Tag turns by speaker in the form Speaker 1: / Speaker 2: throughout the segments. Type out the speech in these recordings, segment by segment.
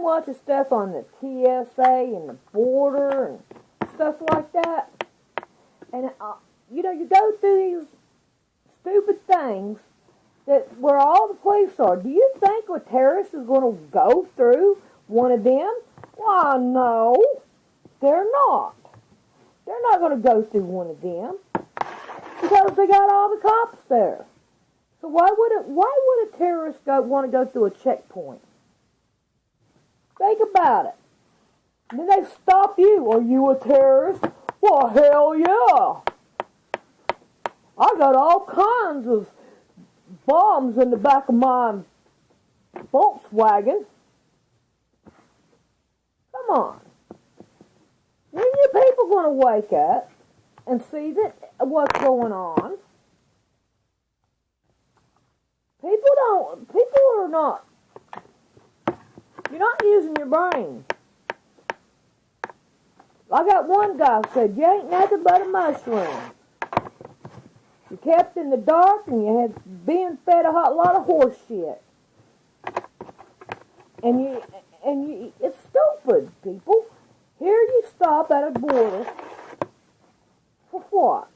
Speaker 1: been watching stuff on the TSA and the border and stuff like that. And, you go through these stupid things that where all the police are. Do you think a terrorist is going to go through one of them? Why, no, they're not. They're not going to go through one of them because they got all the cops there. So why would a terrorist want to go through a checkpoint? Think about it. And then they stop you. Are you a terrorist? Well, hell yeah. I got all kinds of bombs in the back of my Volkswagen. Come on. When you people going to wake up and see that what's going on? People are not, you're not using your brain. I got one guy said, you ain't nothing but a mushroom. You kept in the dark and you had being fed a lot of horse shit. And it's stupid, people. Here you stop at a border. For what?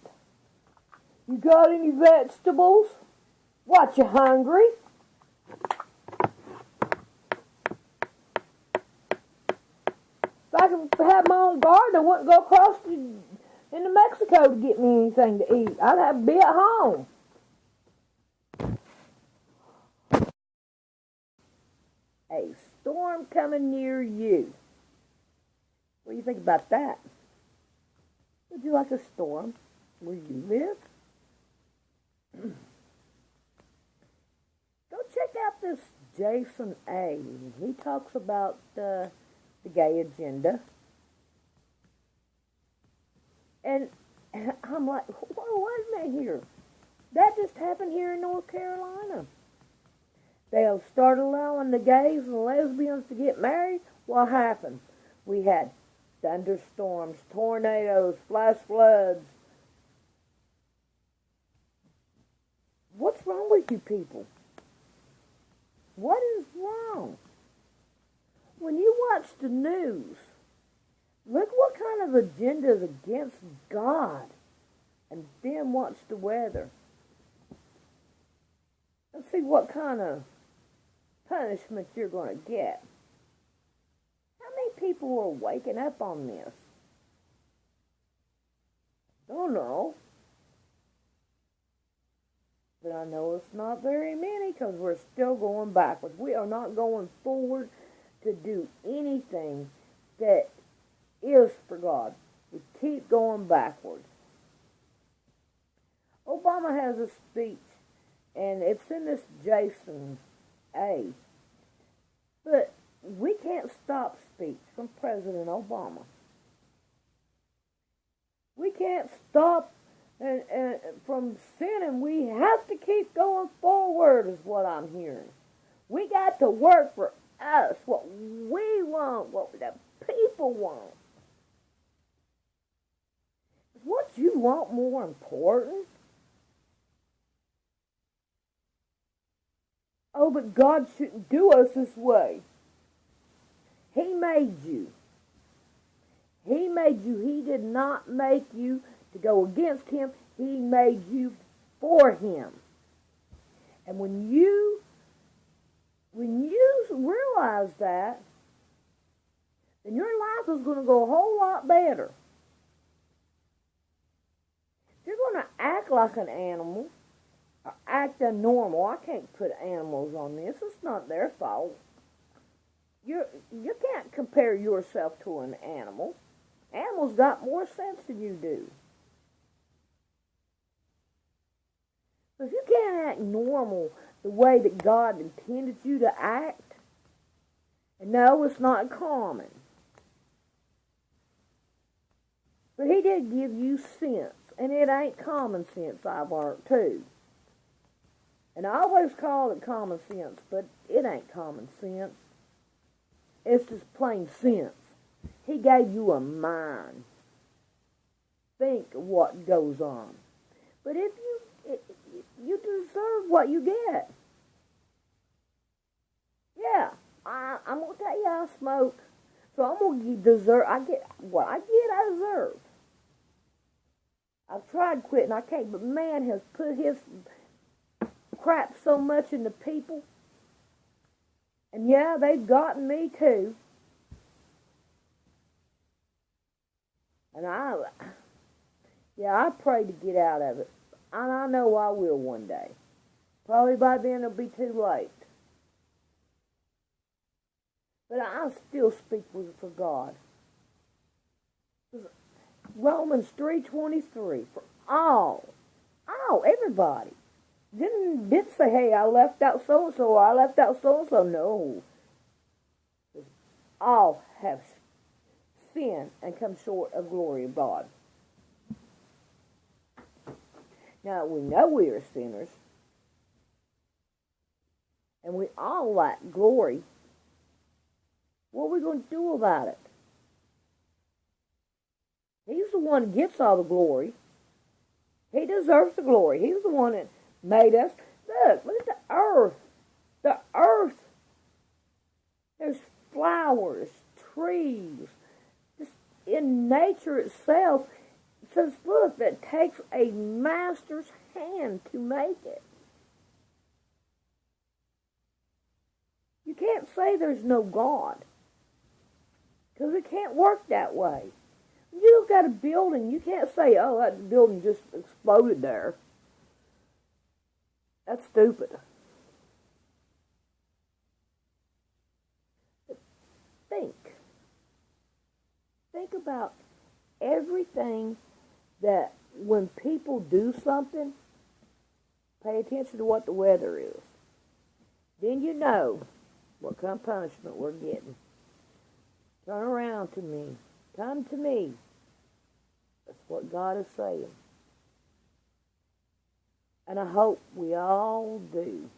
Speaker 1: You got any vegetables? What, you hungry? If I could have my own garden, I wouldn't go across into Mexico to get me anything to eat. I'd have to be at home. A storm coming near you. What do you think about that? Would you like a storm where you live? Go check out this Jason A. He talks about the gay agenda. And I'm like, whoa, wait a minute here. That just happened here in North Carolina. They'll start allowing the gays and the lesbians to get married. What happened? We had thunderstorms, tornadoes, flash floods. What's wrong with you people? What is wrong? When you watch the news, look what kind of agenda is against God, and then watch the weather. And see what kind of punishment you're going to get. How many people are waking up on this? Don't know. But I know it's not very many because we're still going backwards. We are not going forward to do anything that is for God. We keep going backwards. Obama has a speech, and it's in this Jason A. But we can't stop speech from President Obama. We can't stop from sinning. We have to keep going forward is what I'm hearing. We got to work for us, what we want, what the people want. Is what you want more important? Oh, but God shouldn't do us this way. He made you. He made you. He did not make you to go against Him. He made you for Him. And when you realize that, then your life is going to go a whole lot better. If you're going to act like an animal, or act unnormal, I can't put animals on this. It's not their fault. You can't compare yourself to an animal. Animals got more sense than you do. If you can't act normal the way that God intended you to act, and no, it's not common. But He did give you sense, and it ain't common sense, I've learned too. And I always call it common sense, but it ain't common sense. It's just plain sense. He gave you a mind. Think of what goes on. But if you deserve what you get. Yeah, I'm gonna tell you, I smoke, so I'm gonna deserve. I get what I get. I deserve. I've tried quitting, I can't. But man has put his crap so much into people, and yeah, they've gotten me too. And I pray to get out of it, and I know I will one day. Probably by then it'll be too late. But I still speak for God. Romans 3:23 for everybody. Didn't say, hey, I left out so and so or I left out so and so. No, all have sinned and come short of glory of God. Now we know we are sinners, and we all lack glory. What are we going to do about it? He's the one that gets all the glory. He deserves the glory. He's the one that made us. Look at the earth. The earth. There's flowers, trees. Just in nature itself. It says, look, that takes a master's hand to make it. You can't say there's no God, because it can't work that way. You look at a building, you can't say, oh, that building just exploded there. That's stupid. But think about everything that when people do something, pay attention to what the weather is. Then you know what kind of punishment we're getting. Turn around to me. Come to me. That's what God is saying. And I hope we all do.